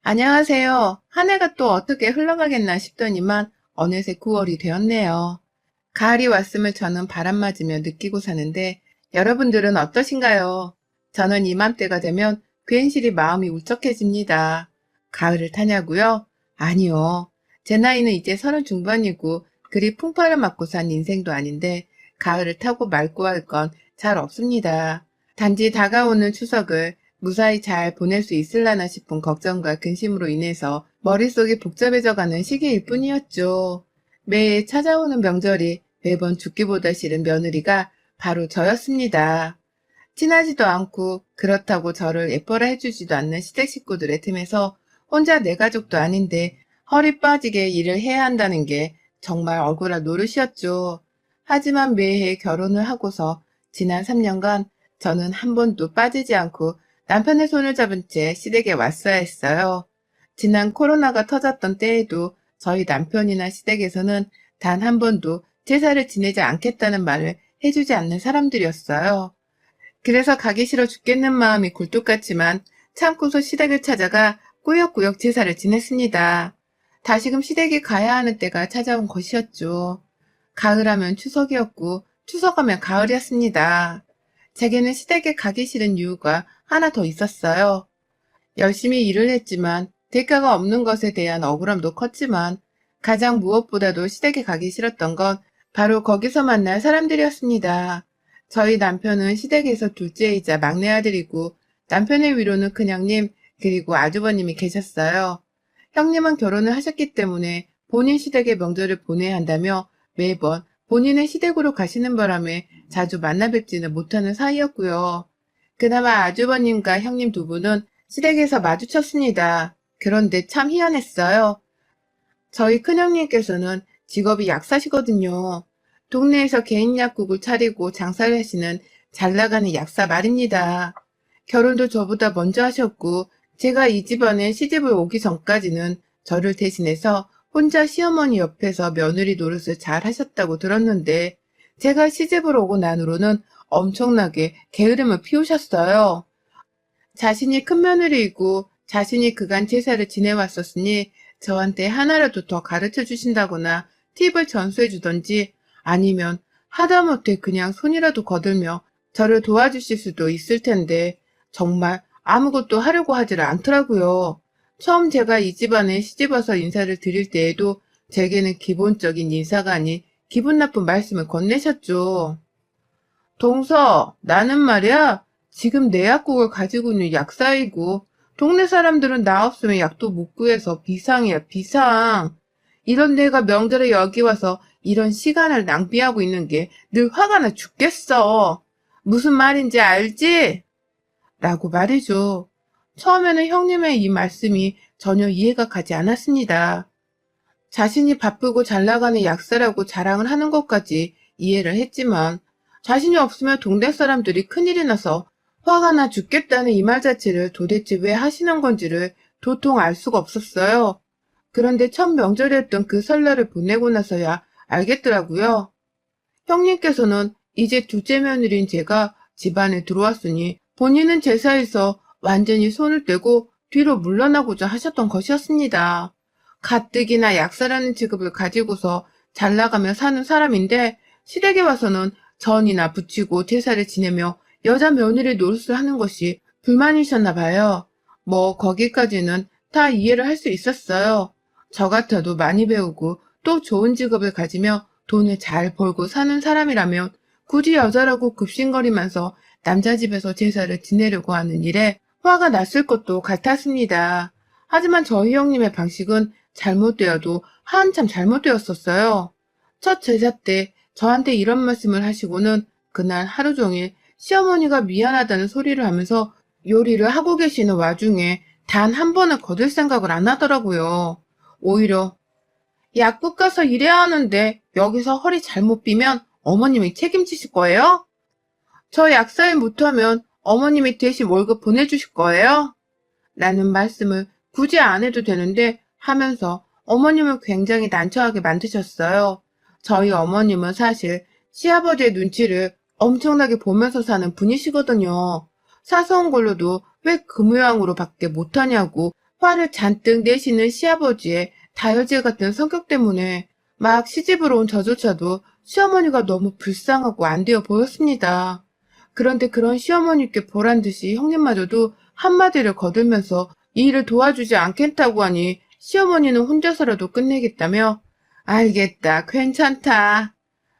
안녕하세요. 한 해가 또 어떻게 흘러가겠나 싶더니만 어느새 9월이 되었네요. 가을이 왔음을 저는 바람 맞으며 느끼고 사는데 여러분들은 어떠신가요? 저는 이맘때가 되면 괜시리 마음이 울적해집니다. 가을을 타냐고요? 아니요. 제 나이는 이제 30 중반이고 그리 풍파를 맞고 산 인생도 아닌데 가을을 타고 말고 할 건 잘 없습니다. 단지 다가오는 추석을 무사히 잘 보낼 수 있을라나 싶은 걱정과 근심으로 인해서 머릿속이 복잡해져가는 시기일 뿐이었죠. 매해 찾아오는 명절이 매번 죽기보다 싫은 며느리가 바로 저였습니다. 친하지도 않고 그렇다고 저를 예뻐라 해주지도 않는 시댁 식구들의 틈에서 혼자 내 가족도 아닌데 허리 빠지게 일을 해야 한다는 게 정말 억울한 노릇이었죠. 하지만 매해 결혼을 하고서 지난 3년간 저는 한 번도 빠지지 않고 남편의 손을 잡은 채 시댁에 왔어야 했어요. 지난 코로나가 터졌던 때에도 저희 남편이나 시댁에서는 단 한 번도 제사를 지내지 않겠다는 말을 해주지 않는 사람들이었어요. 그래서 가기 싫어 죽겠는 마음이 굴뚝 같지만 참고서 시댁을 찾아가 꾸역꾸역 제사를 지냈습니다. 다시금 시댁에 가야 하는 때가 찾아온 것이었죠. 가을하면 추석이었고 추석하면 가을이었습니다. 제게는 시댁에 가기 싫은 이유가 하나 더 있었어요. 열심히 일을 했지만 대가가 없는 것에 대한 억울함도 컸지만 가장 무엇보다도 시댁에 가기 싫었던 건 바로 거기서 만날 사람들이었습니다. 저희 남편은 시댁에서 둘째이자 막내 아들이고 남편의 위로는 큰형님 그리고 아주버님이 계셨어요. 형님은 결혼을 하셨기 때문에 본인 시댁의 명절을 보내야 한다며 매번 본인의 시댁으로 가시는 바람에 자주 만나 뵙지는 못하는 사이였고요. 그나마 아주버님과 형님 두 분은 시댁에서 마주쳤습니다. 그런데 참 희한했어요. 저희 큰형님께서는 직업이 약사시거든요. 동네에서 개인 약국을 차리고 장사를 하시는 잘 나가는 약사 말입니다. 결혼도 저보다 먼저 하셨고 제가 이 집안에 시집을 오기 전까지는 저를 대신해서 혼자 시어머니 옆에서 며느리 노릇을 잘 하셨다고 들었는데 제가 시집을 오고 난 후로는 엄청나게 게으름을 피우셨어요. 자신이 큰 며느리이고 자신이 그간 제사를 지내왔었으니 저한테 하나라도 더 가르쳐 주신다거나 팁을 전수해 주던지 아니면 하다못해 그냥 손이라도 거들며 저를 도와주실 수도 있을 텐데 정말 아무것도 하려고 하질 않더라고요. 처음 제가 이 집안에 시집와서 인사를 드릴 때에도 제게는 기본적인 인사가 아닌 기분 나쁜 말씀을 건네셨죠. 동서, 나는 말이야, 지금 내 약국을 가지고 있는 약사이고, 동네 사람들은 나 없으면 약도 못 구해서 비상이야, 비상. 이런 내가 명절에 여기 와서 이런 시간을 낭비하고 있는 게 늘 화가 나 죽겠어. 무슨 말인지 알지? 라고 말이죠. 처음에는 형님의 이 말씀이 전혀 이해가 가지 않았습니다. 자신이 바쁘고 잘 나가는 약사라고 자랑을 하는 것까지 이해를 했지만 자신이 없으면 동네 사람들이 큰일이 나서 화가 나 죽겠다는 이 말 자체를 도대체 왜 하시는 건지를 도통 알 수가 없었어요. 그런데 첫 명절이었던 그 설날을 보내고 나서야 알겠더라고요. 형님께서는 이제 둘째 며느리인 제가 집안에 들어왔으니 본인은 제사에서 완전히 손을 떼고 뒤로 물러나고자 하셨던 것이었습니다. 가뜩이나 약사라는 직업을 가지고서 잘 나가며 사는 사람인데 시댁에 와서는 전이나 부치고 제사를 지내며 여자 며느리 노릇을 하는 것이 불만이셨나 봐요. 뭐 거기까지는 다 이해를 할 수 있었어요. 저 같아도 많이 배우고 또 좋은 직업을 가지며 돈을 잘 벌고 사는 사람이라면 굳이 여자라고 급신거리면서 남자 집에서 제사를 지내려고 하는 일에 화가 났을 것도 같았습니다. 하지만 저희 형님의 방식은 잘못되어도 한참 잘못되었었어요. 첫 제사 때 저한테 이런 말씀을 하시고는 그날 하루 종일 시어머니가 미안하다는 소리를 하면서 요리를 하고 계시는 와중에 단 한 번은 거들 생각을 안 하더라고요. 오히려 약국 가서 일해야 하는데 여기서 허리 잘못 삐면 어머님이 책임지실 거예요? 저 약사일 못하면 어머님이 대신 월급 보내주실 거예요? 라는 말씀을 굳이 안 해도 되는데 하면서 어머님을 굉장히 난처하게 만드셨어요. 저희 어머님은 사실 시아버지의 눈치를 엄청나게 보면서 사는 분이시거든요. 사소한 걸로도 왜 그 모양으로 밖에 못하냐고 화를 잔뜩 내시는 시아버지의 다혈질 같은 성격 때문에 막 시집으로 온 저조차도 시어머니가 너무 불쌍하고 안 되어 보였습니다. 그런데 그런 시어머니께 보란 듯이 형님마저도 한마디를 거들면서 이 일을 도와주지 않겠다고 하니 시어머니는 혼자서라도 끝내겠다며 알겠다, 괜찮다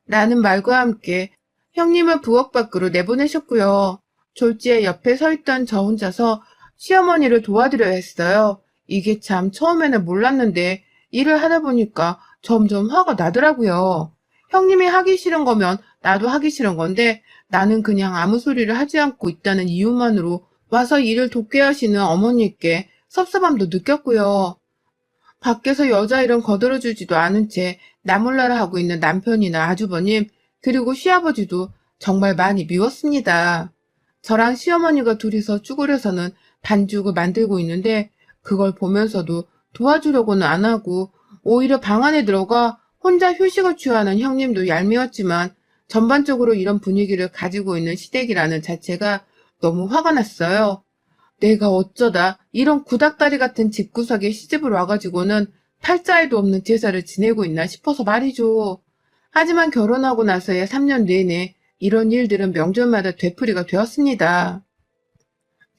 라는 말과 함께 형님을 부엌 밖으로 내보내셨고요. 졸지에 옆에 서 있던 저 혼자서 시어머니를 도와드려야 했어요. 이게 참 처음에는 몰랐는데 일을 하다 보니까 점점 화가 나더라고요. 형님이 하기 싫은 거면 나도 하기 싫은 건데 나는 그냥 아무 소리를 하지 않고 있다는 이유만으로 와서 일을 돕게 하시는 어머니께 섭섭함도 느꼈고요. 밖에서 여자 일은 거들어주지도 않은 채 나몰라라 하고 있는 남편이나 아주버님, 그리고 시아버지도 정말 많이 미웠습니다. 저랑 시어머니가 둘이서 쭈그려서는 반죽을 만들고 있는데 그걸 보면서도 도와주려고는 안 하고 오히려 방 안에 들어가 혼자 휴식을 취하는 형님도 얄미웠지만 전반적으로 이런 분위기를 가지고 있는 시댁이라는 자체가 너무 화가 났어요. 내가 어쩌다 이런 구닥다리 같은 집구석에 시집을 와가지고는 팔자에도 없는 제사를 지내고 있나 싶어서 말이죠. 하지만 결혼하고 나서의 3년 내내 이런 일들은 명절마다 되풀이가 되었습니다.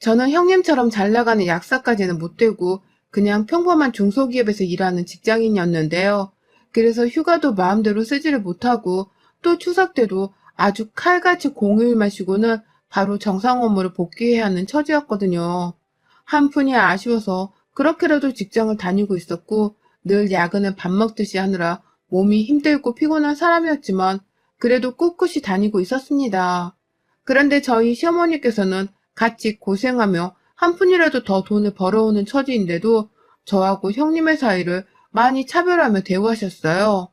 저는 형님처럼 잘 나가는 약사까지는 못 되고 그냥 평범한 중소기업에서 일하는 직장인이었는데요. 그래서 휴가도 마음대로 쓰지를 못하고 또 추석 때도 아주 칼같이 공휴일만 쉬고는 바로 정상 업무를 복귀해야 하는 처지였거든요. 한푼이 아쉬워서 그렇게라도 직장을 다니고 있었고 늘 야근을 밥 먹듯이 하느라 몸이 힘들고 피곤한 사람이었지만 그래도 꿋꿋이 다니고 있었습니다. 그런데 저희 시어머니께서는 같이 고생하며 한 푼이라도 더 돈을 벌어오는 처지인데도 저하고 형님의 사이를 많이 차별하며 대우하셨어요.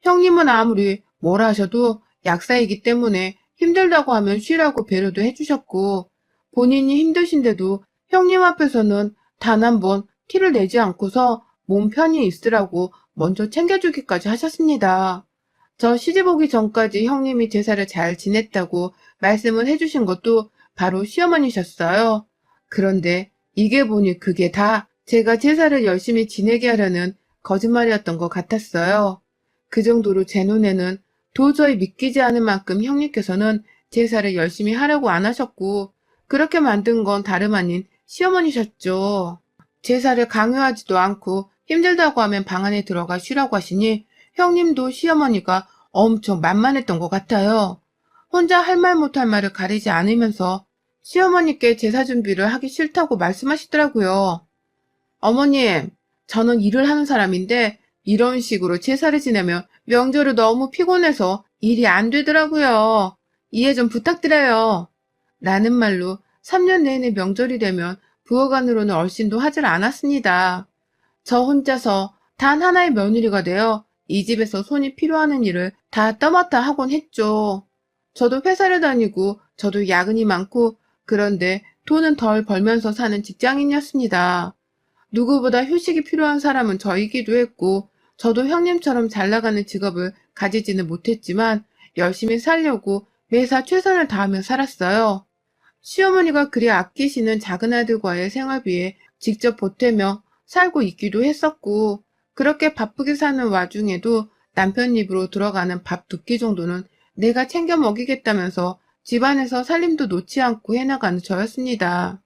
형님은 아무리 뭐라 하셔도 약사이기 때문에 힘들다고 하면 쉬라고 배려도 해주셨고 본인이 힘드신데도 형님 앞에서는 단 한 번 티를 내지 않고서 몸 편히 있으라고 먼저 챙겨주기까지 하셨습니다. 저 시집 오기 전까지 형님이 제사를 잘 지냈다고 말씀을 해주신 것도 바로 시어머니셨어요. 그런데 이게 보니 그게 다 제가 제사를 열심히 지내게 하려는 거짓말이었던 것 같았어요. 그 정도로 제 눈에는 도저히 믿기지 않을 만큼 형님께서는 제사를 열심히 하려고 안 하셨고 그렇게 만든 건 다름 아닌 시어머니셨죠. 제사를 강요하지도 않고 힘들다고 하면 방 안에 들어가 쉬라고 하시니 형님도 시어머니가 엄청 만만했던 것 같아요. 혼자 할 말 못할 말을 가리지 않으면서 시어머니께 제사 준비를 하기 싫다고 말씀하시더라고요. 어머님, 저는 일을 하는 사람인데 이런 식으로 제사를 지내면 명절을 너무 피곤해서 일이 안 되더라고요. 이해 좀 부탁드려요. 라는 말로 3년 내내 명절이 되면 부엌 안으로는 얼씬도 하질 않았습니다. 저 혼자서 단 하나의 며느리가 되어 이 집에서 손이 필요하는 일을 다 떠맡아 하곤 했죠. 저도 회사를 다니고 저도 야근이 많고 그런데 돈은 덜 벌면서 사는 직장인이었습니다. 누구보다 휴식이 필요한 사람은 저이기도 했고 저도 형님처럼 잘 나가는 직업을 가지지는 못했지만 열심히 살려고 매사 최선을 다하며 살았어요. 시어머니가 그리 아끼시는 작은 아들과의 생활비에 직접 보태며 살고 있기도 했었고 그렇게 바쁘게 사는 와중에도 남편 입으로 들어가는 밥 2끼 정도는 내가 챙겨 먹이겠다면서 집안에서 살림도 놓지 않고 해나가는 저였습니다.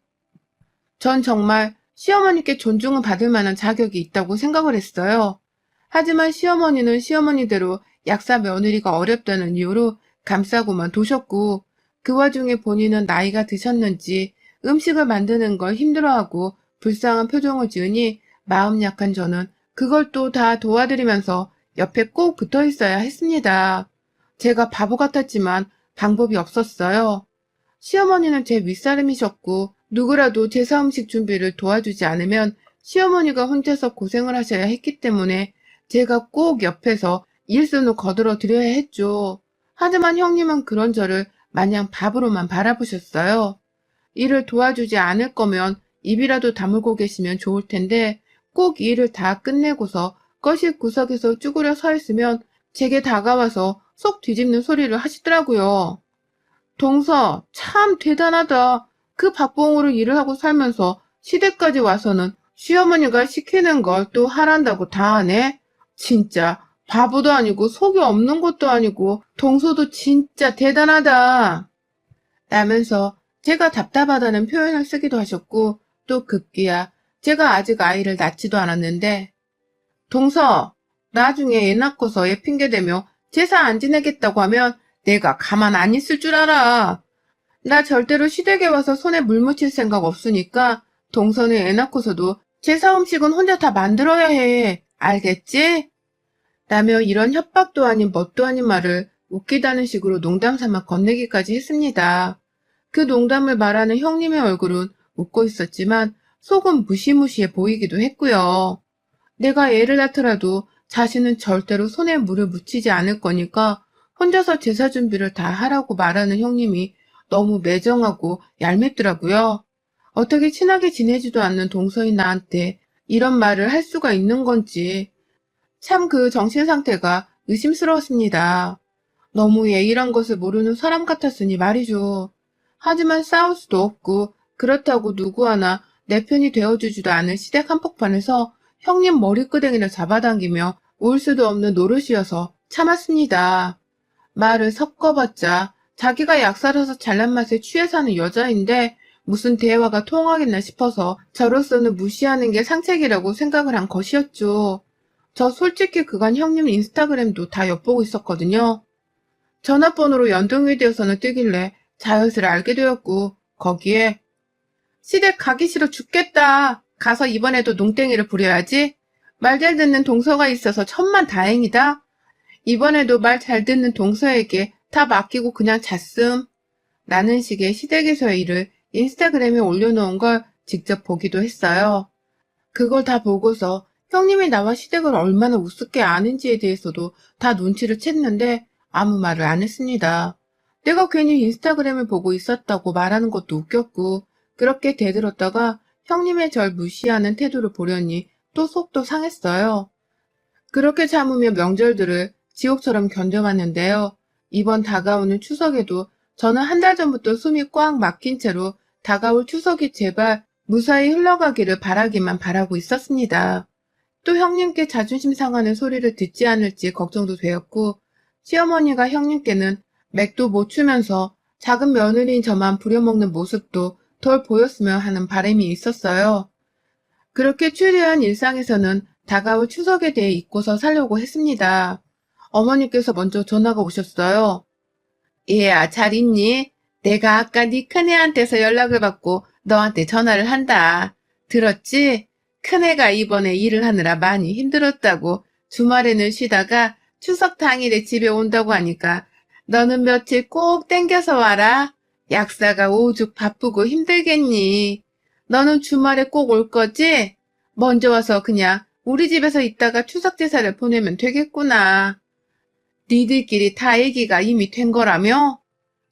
전 정말 시어머니께 존중을 받을 만한 자격이 있다고 생각을 했어요. 하지만 시어머니는 시어머니대로 약사 며느리가 어렵다는 이유로 감싸고만 두셨고 그 와중에 본인은 나이가 드셨는지 음식을 만드는 걸 힘들어하고 불쌍한 표정을 지으니 마음 약한 저는 그걸 또 다 도와드리면서 옆에 꼭 붙어 있어야 했습니다. 제가 바보 같았지만 방법이 없었어요. 시어머니는 제 윗사람이셨고 누구라도 제사 음식 준비를 도와주지 않으면 시어머니가 혼자서 고생을 하셔야 했기 때문에 제가 꼭 옆에서 일손을 거들어 드려야 했죠. 하지만 형님은 그런 저를 마냥 밥으로만 바라보셨어요. 일을 도와주지 않을 거면 입이라도 다물고 계시면 좋을 텐데 꼭 일을 다 끝내고서 거실 구석에서 쭈그려 서 있으면 제게 다가와서 속 뒤집는 소리를 하시더라고요. 동서, 참 대단하다. 그 박봉으로 일을 하고 살면서 시댁까지 와서는 시어머니가 시키는 걸 또 하란다고 다 하네? 진짜 바보도 아니고 속이 없는 것도 아니고 동서도 진짜 대단하다. 라면서 제가 답답하다는 표현을 쓰기도 하셨고 또 급기야 제가 아직 아이를 낳지도 않았는데 동서 나중에 애 낳고서 애 핑계대며 제사 안 지내겠다고 하면 내가 가만 안 있을 줄 알아. 나 절대로 시댁에 와서 손에 물 묻힐 생각 없으니까 동서는 애 낳고서도 제사 음식은 혼자 다 만들어야 해. 알겠지? 라며 이런 협박도 아닌 뭣도 아닌 말을 웃기다는 식으로 농담 삼아 건네기까지 했습니다. 그 농담을 말하는 형님의 얼굴은 웃고 있었지만 속은 무시무시해 보이기도 했고요. 내가 애를 낳더라도 자신은 절대로 손에 물을 묻히지 않을 거니까 혼자서 제사 준비를 다 하라고 말하는 형님이 너무 매정하고 얄밉더라고요. 어떻게 친하게 지내지도 않는 동서인 나한테 이런 말을 할 수가 있는 건지 참 그 정신 상태가 의심스러웠습니다. 너무 예의란 것을 모르는 사람 같았으니 말이죠. 하지만 싸울 수도 없고 그렇다고 누구 하나 내 편이 되어주지도 않은 시댁 한복판에서 형님 머리끄댕이를 잡아당기며 울 수도 없는 노릇이어서 참았습니다. 말을 섞어봤자 자기가 약 살아서 잘난 맛에 취해 사는 여자인데 무슨 대화가 통하겠나 싶어서 저로서는 무시하는 게 상책이라고 생각을 한 것이었죠. 저 솔직히 그간 형님 인스타그램도 다 엿보고 있었거든요. 전화번호로 연동이 되어서는 뜨길래 자연스레 알게 되었고 거기에 시댁 가기 싫어 죽겠다. 가서 이번에도 농땡이를 부려야지. 말 잘 듣는 동서가 있어서 천만 다행이다. 이번에도 말 잘 듣는 동서에게 다 맡기고 그냥 잤음. 라는 식의 시댁에서의 일을 인스타그램에 올려놓은 걸 직접 보기도 했어요. 그걸 다 보고서 형님이 나와 시댁을 얼마나 우습게 아는지에 대해서도 다 눈치를 챘는데 아무 말을 안 했습니다. 내가 괜히 인스타그램을 보고 있었다고 말하는 것도 웃겼고 그렇게 대들었다가 형님의 절 무시하는 태도를 보려니 또 속도 상했어요. 그렇게 참으며 명절들을 지옥처럼 견뎌왔는데요. 이번 다가오는 추석에도 저는 한 달 전부터 숨이 꽉 막힌 채로 다가올 추석이 제발 무사히 흘러가기를 바라기만 바라고 있었습니다. 또 형님께 자존심 상하는 소리를 듣지 않을지 걱정도 되었고 시어머니가 형님께는 맥도 못 추면서 작은 며느리인 저만 부려먹는 모습도 덜 보였으면 하는 바람이 있었어요. 그렇게 추리한 일상에서는 다가올 추석에 대해 잊고서 살려고 했습니다. 어머니께서 먼저 전화가 오셨어요. 얘야, 잘 있니? 내가 아까 네 큰애한테서 연락을 받고 너한테 전화를 한다. 들었지? 큰애가 이번에 일을 하느라 많이 힘들었다고 주말에는 쉬다가 추석 당일에 집에 온다고 하니까 너는 며칠 꼭 땡겨서 와라. 약사가 오죽 바쁘고 힘들겠니? 너는 주말에 꼭 올 거지? 먼저 와서 그냥 우리 집에서 있다가 추석 제사를 보내면 되겠구나. 니들끼리 다 얘기가 이미 된 거라며?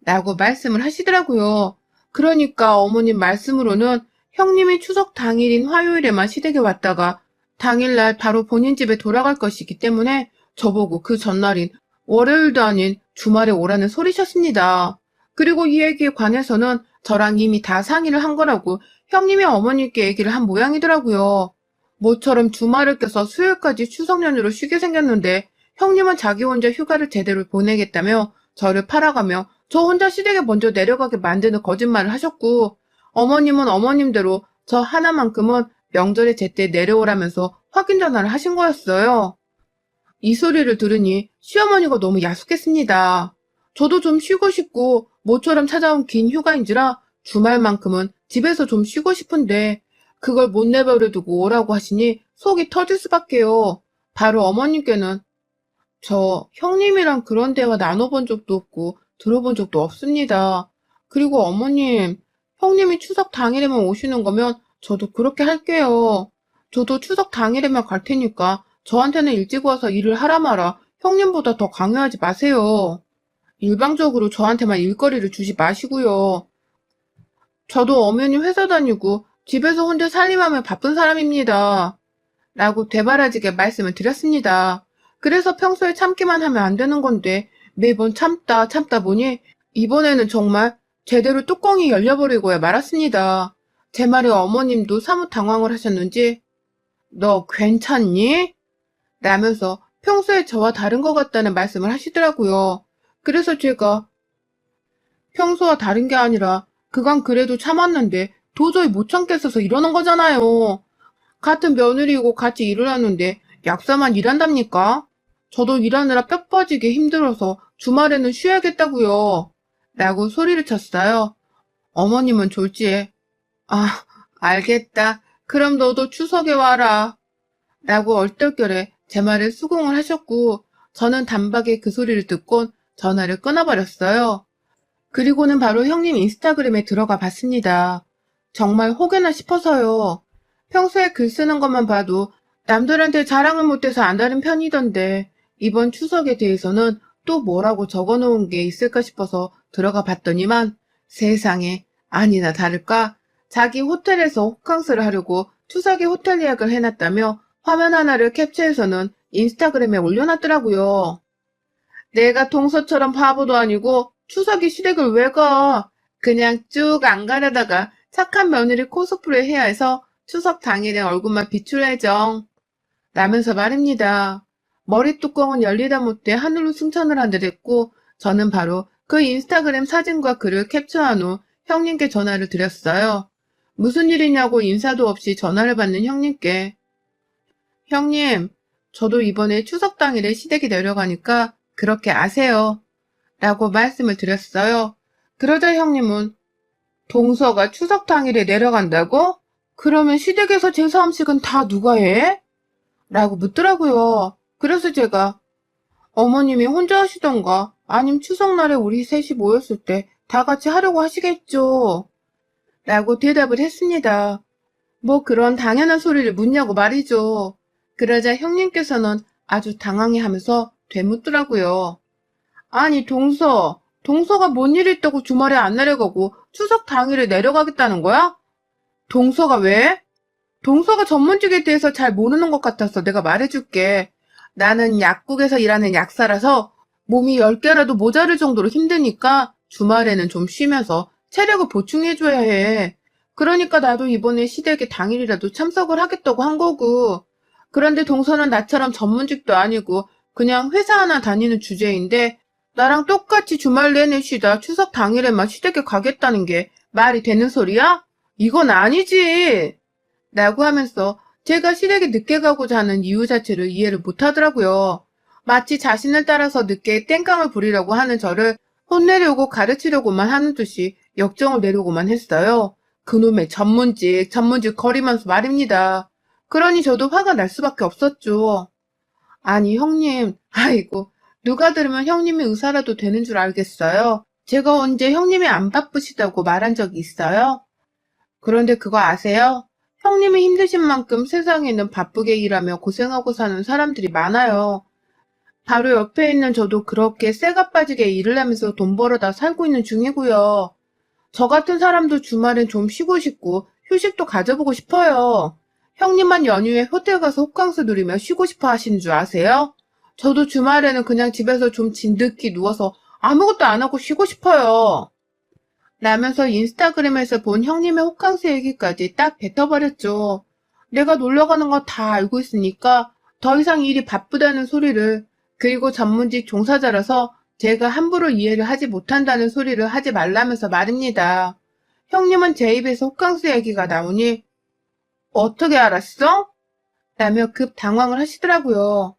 라고 말씀을 하시더라고요. 그러니까 어머님 말씀으로는 형님이 추석 당일인 화요일에만 시댁에 왔다가 당일날 바로 본인 집에 돌아갈 것이기 때문에 저보고 그 전날인 월요일도 아닌 주말에 오라는 소리셨습니다. 그리고 이 얘기에 관해서는 저랑 이미 다 상의를 한 거라고 형님이 어머니께 얘기를 한 모양이더라고요. 모처럼 주말을 껴서 수요일까지 추석 연휴로 쉬게 생겼는데 형님은 자기 혼자 휴가를 제대로 보내겠다며 저를 팔아가며 저 혼자 시댁에 먼저 내려가게 만드는 거짓말을 하셨고 어머님은 어머님대로 저 하나만큼은 명절에 제때 내려오라면서 확인 전화를 하신 거였어요. 이 소리를 들으니 시어머니가 너무 야속했습니다. 저도 좀 쉬고 싶고 모처럼 찾아온 긴 휴가인지라 주말만큼은 집에서 좀 쉬고 싶은데 그걸 못 내버려 두고 오라고 하시니 속이 터질 수밖에요. 바로 어머님께는 저 형님이랑 그런 대화 나눠본 적도 없고 들어본 적도 없습니다. 그리고 어머님, 형님이 추석 당일에만 오시는 거면 저도 그렇게 할게요. 저도 추석 당일에만 갈 테니까 저한테는 일찍 와서 일을 하라 마라 형님보다 더 강요하지 마세요. 일방적으로 저한테만 일거리를 주지 마시고요. 저도 엄연히 회사 다니고 집에서 혼자 살림하며 바쁜 사람입니다. 라고 되바라지게 말씀을 드렸습니다. 그래서 평소에 참기만 하면 안 되는 건데 매번 참다 보니 이번에는 정말 제대로 뚜껑이 열려버리고야 말았습니다. 제 말에 어머님도 사뭇 당황을 하셨는지 너 괜찮니? 라면서 평소에 저와 다른 것 같다는 말씀을 하시더라고요. 그래서 제가 평소와 다른 게 아니라 그간 그래도 참았는데 도저히 못 참겠어서 이러는 거잖아요. 같은 며느리이고 같이 일을 하는데 약사만 일한답니까? 저도 일하느라 뼈 빠지게 힘들어서 주말에는 쉬어야겠다고요. 라고 소리를 쳤어요. 어머님은 졸지에 아, 알겠다. 그럼 너도 추석에 와라. 라고 얼떨결에 제 말에 수긍을 하셨고 저는 단박에 그 소리를 듣곤 전화를 끊어버렸어요. 그리고는 바로 형님 인스타그램에 들어가 봤습니다. 정말 혹여나 싶어서요. 평소에 글 쓰는 것만 봐도 남들한테 자랑을 못해서 안다는 편이던데 이번 추석에 대해서는 또 뭐라고 적어놓은 게 있을까 싶어서 들어가 봤더니만 세상에 아니나 다를까 자기 호텔에서 호캉스를 하려고 추석에 호텔 예약을 해놨다며 화면 하나를 캡처해서는 인스타그램에 올려놨더라고요. 내가 동서처럼 바보도 아니고 추석에 시댁을 왜 가? 그냥 쭉 안 가려다가 착한 며느리 코스프레 해야 해서 추석 당일에 얼굴만 비출해정. 라면서 말입니다. 머리 뚜껑은 열리다 못해 하늘로 승천을 한 듯 했고 저는 바로 그 인스타그램 사진과 글을 캡처한 후 형님께 전화를 드렸어요. 무슨 일이냐고 인사도 없이 전화를 받는 형님께 형님, 저도 이번에 추석 당일에 시댁이 내려가니까 그렇게 아세요. 라고 말씀을 드렸어요. 그러자 형님은 동서가 추석 당일에 내려간다고? 그러면 시댁에서 제사 음식은 다 누가 해? 라고 묻더라고요. 그래서 제가 어머님이 혼자 하시던가 아님 추석날에 우리 셋이 모였을 때 다 같이 하려고 하시겠죠. 라고 대답을 했습니다. 뭐 그런 당연한 소리를 묻냐고 말이죠. 그러자 형님께서는 아주 당황해하면서 되묻더라고요. 아니 동서가 뭔 일 있다고 주말에 안 내려가고 추석 당일에 내려가겠다는 거야? 동서가 왜? 동서가 전문직에 대해서 잘 모르는 것 같아서 내가 말해줄게. 나는 약국에서 일하는 약사라서 몸이 10개라도 모자랄 정도로 힘드니까 주말에는 좀 쉬면서 체력을 보충해줘야 해. 그러니까 나도 이번에 시댁에 당일이라도 참석을 하겠다고 한 거고. 그런데 동서는 나처럼 전문직도 아니고 그냥 회사 하나 다니는 주제인데 나랑 똑같이 주말 내내 쉬다 추석 당일에만 시댁에 가겠다는 게 말이 되는 소리야? 이건 아니지. 라고 하면서 제가 시댁에 늦게 가고자 하는 이유 자체를 이해를 못 하더라고요. 마치 자신을 따라서 늦게 땡깡을 부리려고 하는 저를 혼내려고 가르치려고만 하는 듯이 역정을 내려고만 했어요. 그놈의 전문직 거리면서 말입니다. 그러니 저도 화가 날 수밖에 없었죠. 아니 형님, 아이고 누가 들으면 형님이 의사라도 되는 줄 알겠어요. 제가 언제 형님이 안 바쁘시다고 말한 적이 있어요? 그런데 그거 아세요? 형님이 힘드신 만큼 세상에는 바쁘게 일하며 고생하고 사는 사람들이 많아요. 바로 옆에 있는 저도 그렇게 쇠가 빠지게 일을 하면서 돈 벌어다 살고 있는 중이고요. 저 같은 사람도 주말엔 좀 쉬고 싶고 휴식도 가져보고 싶어요. 형님만 연휴에 호텔 가서 호캉스 누리며 쉬고 싶어 하시는 줄 아세요? 저도 주말에는 그냥 집에서 좀 진득히 누워서 아무것도 안 하고 쉬고 싶어요. 라면서 인스타그램에서 본 형님의 호캉스 얘기까지 딱 뱉어버렸죠. 내가 놀러가는 거 다 알고 있으니까 더 이상 일이 바쁘다는 소리를 그리고 전문직 종사자라서 제가 함부로 이해를 하지 못한다는 소리를 하지 말라면서 말입니다. 형님은 제 입에서 호캉스 얘기가 나오니 어떻게 알았어? 라며 급 당황을 하시더라고요.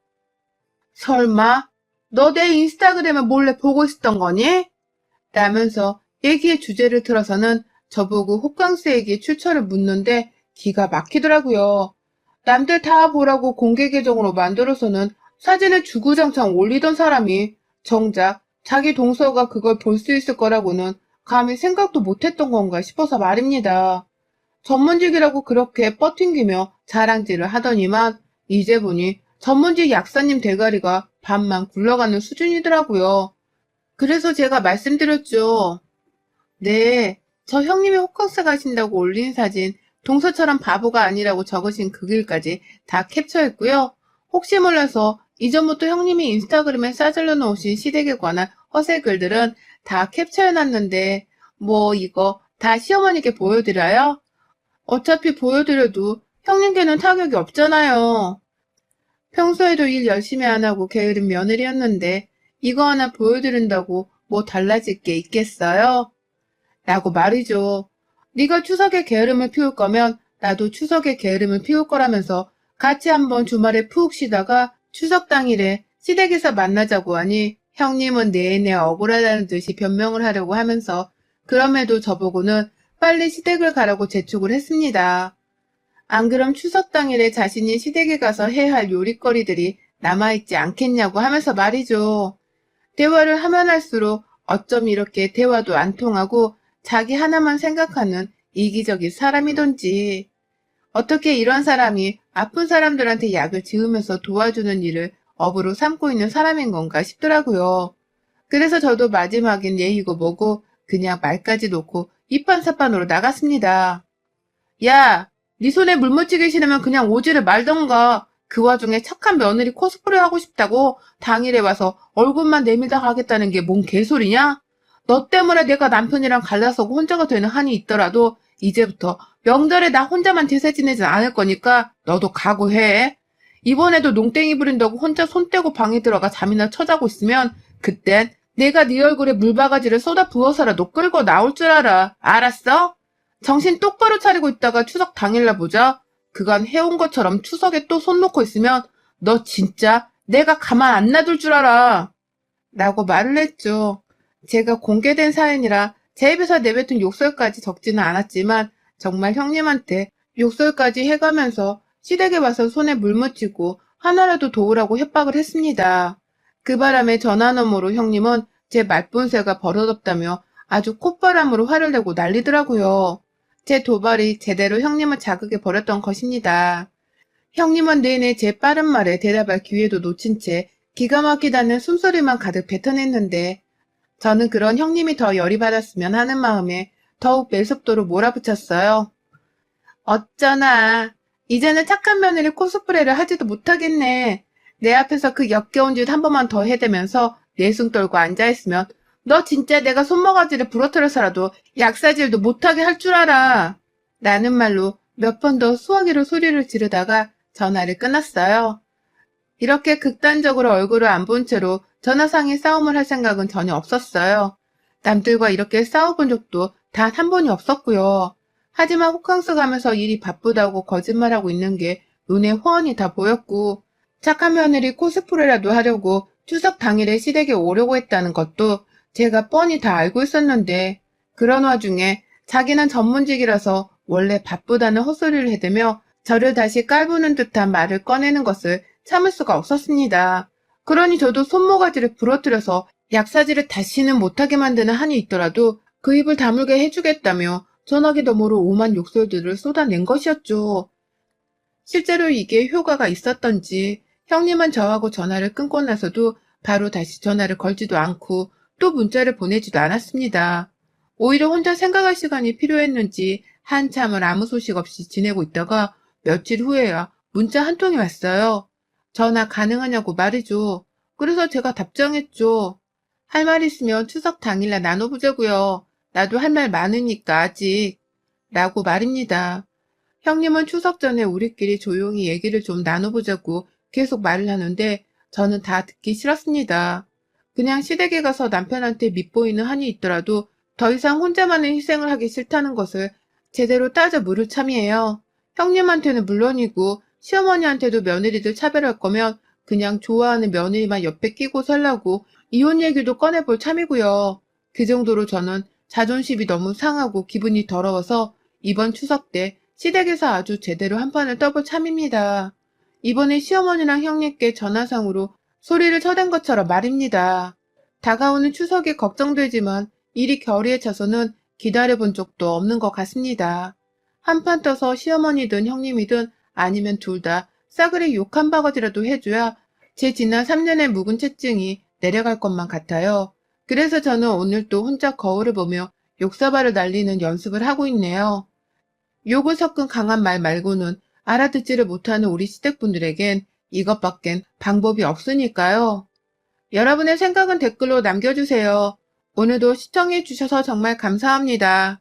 설마 너 내 인스타그램을 몰래 보고 있었던 거니? 라면서 얘기의 주제를 틀어서는 저보고 호캉스 얘기의 출처를 묻는데 기가 막히더라고요. 남들 다 보라고 공개 계정으로 만들어서는 사진을 주구장창 올리던 사람이 정작 자기 동서가 그걸 볼 수 있을 거라고는 감히 생각도 못했던 건가 싶어서 말입니다. 전문직이라고 그렇게 뻗팅기며 자랑질을 하더니만 이제 보니 전문직 약사님 대가리가 반만 굴러가는 수준이더라고요. 그래서 제가 말씀드렸죠. 네, 저 형님이 호캉스 가신다고 올린 사진 동서처럼 바보가 아니라고 적으신 그 글까지 다 캡처했고요. 혹시 몰라서 이전부터 형님이 인스타그램에 싸질러 놓으신 시댁에 관한 허세 글들은 다 캡처해놨는데 뭐 이거 다 시어머니께 보여드려요? 어차피 보여드려도 형님께는 타격이 없잖아요. 평소에도 일 열심히 안 하고 게으른 며느리였는데 이거 하나 보여드린다고 뭐 달라질 게 있겠어요? 라고 말이죠. 네가 추석에 게으름을 피울 거면 나도 추석에 게으름을 피울 거라면서 같이 한번 주말에 푹 쉬다가 추석 당일에 시댁에서 만나자고 하니 형님은 내내 억울하다는 듯이 변명을 하려고 하면서 그럼에도 저보고는 빨리 시댁을 가라고 재촉을 했습니다. 안 그럼 추석 당일에 자신이 시댁에 가서 해야 할 요리거리들이 남아있지 않겠냐고 하면서 말이죠. 대화를 하면 할수록 어쩜 이렇게 대화도 안 통하고 자기 하나만 생각하는 이기적인 사람이던지 어떻게 이런 사람이 아픈 사람들한테 약을 지으면서 도와주는 일을 업으로 삼고 있는 사람인 건가 싶더라고요. 그래서 저도 마지막엔 예의고 뭐고 그냥 말까지 놓고 이판사판으로 나갔습니다. 야, 네 손에 물 묻히기 싫으면 그냥 오지를 말던가. 그 와중에 착한 며느리 코스프레 하고 싶다고 당일에 와서 얼굴만 내밀다 가겠다는 게 뭔 개소리냐? 너 때문에 내가 남편이랑 갈라서고 혼자가 되는 한이 있더라도 이제부터 명절에 나 혼자만 제사 지내진 않을 거니까 너도 각오해. 이번에도 농땡이 부린다고 혼자 손 떼고 방에 들어가 잠이나 쳐자고 있으면 그땐 내가 네 얼굴에 물바가지를 쏟아 부어서라도 끌고 나올 줄 알아. 알았어? 정신 똑바로 차리고 있다가 추석 당일날 보자. 그간 해온 것처럼 추석에 또 손 놓고 있으면 너 진짜 내가 가만 안 놔둘 줄 알아. 라고 말을 했죠. 제가 공개된 사연이라 제 입에서 내뱉은 욕설까지 적지는 않았지만 정말 형님한테 욕설까지 해가면서 시댁에 와서 손에 물 묻히고 하나라도 도우라고 협박을 했습니다. 그 바람에 전화 너머로 형님은 제 말본새가 버릇없다며 아주 콧바람으로 화를 내고 난리더라고요. 제 도발이 제대로 형님을 자극해 버렸던 것입니다. 형님은 내내 제 빠른 말에 대답할 기회도 놓친 채 기가 막히다는 숨소리만 가득 뱉어냈는데 저는 그런 형님이 더 열이 받았으면 하는 마음에 더욱 매섭도로 몰아붙였어요. 어쩌나 이제는 착한 며느리 코스프레를 하지도 못하겠네. 내 앞에서 그 역겨운 짓 한 번만 더 해대면서 내숭 떨고 앉아있으면 너 진짜 내가 손모가지를 부러뜨려서라도 약사질도 못하게 할 줄 알아. 라는 말로 몇 번 더 수화기로 소리를 지르다가 전화를 끊었어요. 이렇게 극단적으로 얼굴을 안 본 채로 전화상에 싸움을 할 생각은 전혀 없었어요. 남들과 이렇게 싸워본 적도 단 한 번이 없었고요. 하지만 호캉스 가면서 일이 바쁘다고 거짓말하고 있는 게 눈에 훤히 다 보였고 착한 며느리 코스프레라도 하려고 추석 당일에 시댁에 오려고 했다는 것도 제가 뻔히 다 알고 있었는데 그런 와중에 자기는 전문직이라서 원래 바쁘다는 헛소리를 해대며 저를 다시 깔보는 듯한 말을 꺼내는 것을 참을 수가 없었습니다. 그러니 저도 손모가지를 부러뜨려서 약사질을 다시는 못하게 만드는 한이 있더라도 그 입을 다물게 해주겠다며 전화기 너머로 오만 욕설들을 쏟아낸 것이었죠. 실제로 이게 효과가 있었던지 형님은 저하고 전화를 끊고 나서도 바로 다시 전화를 걸지도 않고 또 문자를 보내지도 않았습니다. 오히려 혼자 생각할 시간이 필요했는지 한참을 아무 소식 없이 지내고 있다가 며칠 후에야 문자 한 통이 왔어요. 전화 가능하냐고 말이죠. 그래서 제가 답장했죠. 할 말 있으면 추석 당일날 나눠보자고요. 나도 할 말 많으니까 아직. 라고 말입니다. 형님은 추석 전에 우리끼리 조용히 얘기를 좀 나눠보자고 계속 말을 하는데 저는 다 듣기 싫었습니다. 그냥 시댁에 가서 남편한테 밉보이는 한이 있더라도 더 이상 혼자만의 희생을 하기 싫다는 것을 제대로 따져 물을 참이에요. 형님한테는 물론이고 시어머니한테도 며느리들 차별할 거면 그냥 좋아하는 며느리만 옆에 끼고 살라고 이혼 얘기도 꺼내볼 참이고요. 그 정도로 저는 자존심이 너무 상하고 기분이 더러워서 이번 추석 때 시댁에서 아주 제대로 한 판을 떠볼 참입니다. 이번에 시어머니랑 형님께 전화상으로 소리를 쳐댄 것처럼 말입니다. 다가오는 추석이 걱정되지만 일이 결의에 차서는 기다려본 적도 없는 것 같습니다. 한판 떠서 시어머니든 형님이든 아니면 둘 다 싸그리 욕 한 바가지라도 해줘야 제 지난 3년의 묵은 채증이 내려갈 것만 같아요. 그래서 저는 오늘 또 혼자 거울을 보며 욕사발을 날리는 연습을 하고 있네요. 욕을 섞은 강한 말 말고는 알아듣지를 못하는 우리 시댁분들에겐 이것밖엔 방법이 없으니까요. 여러분의 생각은 댓글로 남겨주세요. 오늘도 시청해주셔서 정말 감사합니다.